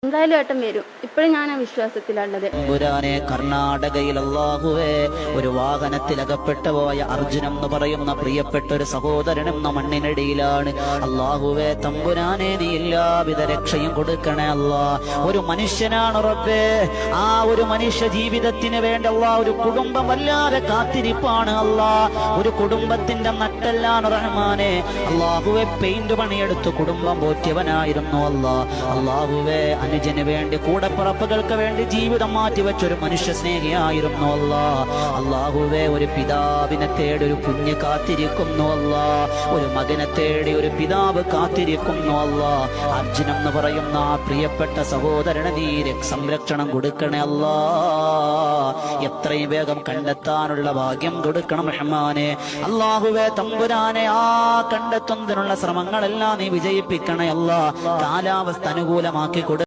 എന്തായാലും ഏട്ടൻ വരും. ഇപ്പോഴും ഞാൻ ആ വിശ്വാസത്തിലുള്ളത്. തമ്പുരാനെ, കർണാടകയിൽ അല്ലാഹുവേ ഒരു വാഹനത്തിൽ അകപ്പെട്ടു പോയ അർജുനം എന്ന് പറയുന്ന പ്രിയപ്പെട്ട ഒരു സഹോദരനും മണ്ണിനടിയിലാണ്. അല്ലാഹുവേ തമ്പുരാനെ, നീ എല്ലാവിധ രക്ഷയും കൊടുക്കണേ അല്ലാ. ഒരു മനുഷ്യനാണ് റബ്ബേ, ആ ഒരു മനുഷ്യ ജീവിതത്തിന് വേണ്ടി അല്ലാ ഒരു കുടുംബം വല്ലാതെ കാത്തിരിപ്പാണ് അല്ലാ. ഒരു കുടുംബത്തിന്റെ നട്ടെല്ലാണ് റഹ്മാനെ. അല്ലാഹുവേ പെയിന്റ് പണിയെടുത്ത് കുടുംബം പോറ്റിയവനായിരുന്നു അല്ലാ. അല്ലാഹുവേ അനുജന് വേണ്ടി, കൂടപ്പിറപ്പുകൾക്ക് വേണ്ടി ജീവിതം മാറ്റിവെച്ചൊരു മനുഷ്യ സ്നേഹിയായിരുന്നു അല്ലാ. അല്ലാഹുവേ ഒരു പിതാവിനെ തേടി ഒരു കുഞ്ഞ് കാത്തിരിക്കുന്നു അല്ലാ. ഒരു മകനെ തേടി ഒരു പിതാവ് കാത്തിരിക്കുന്നു അല്ലാ. അർജുനം എന്ന് പറയുന്ന ആ പ്രിയപ്പെട്ട സഹോദരന് നീ സംരക്ഷണം കൊടുക്കണേ അല്ലാ. എത്രയും വേഗം കണ്ടെത്താനുള്ള ഭാഗ്യം കൊടുക്കണം റഹ്മാനെ. അല്ലാഹുവേ തമ്പുരാനെ, ആ കണ്ടെത്തുന്നതിനുള്ള ശ്രമങ്ങളെല്ലാം നീ വിജയിപ്പിക്കണേ അല്ലാ. കാലാവസ്ഥ അനുകൂലമാക്കി കൊടു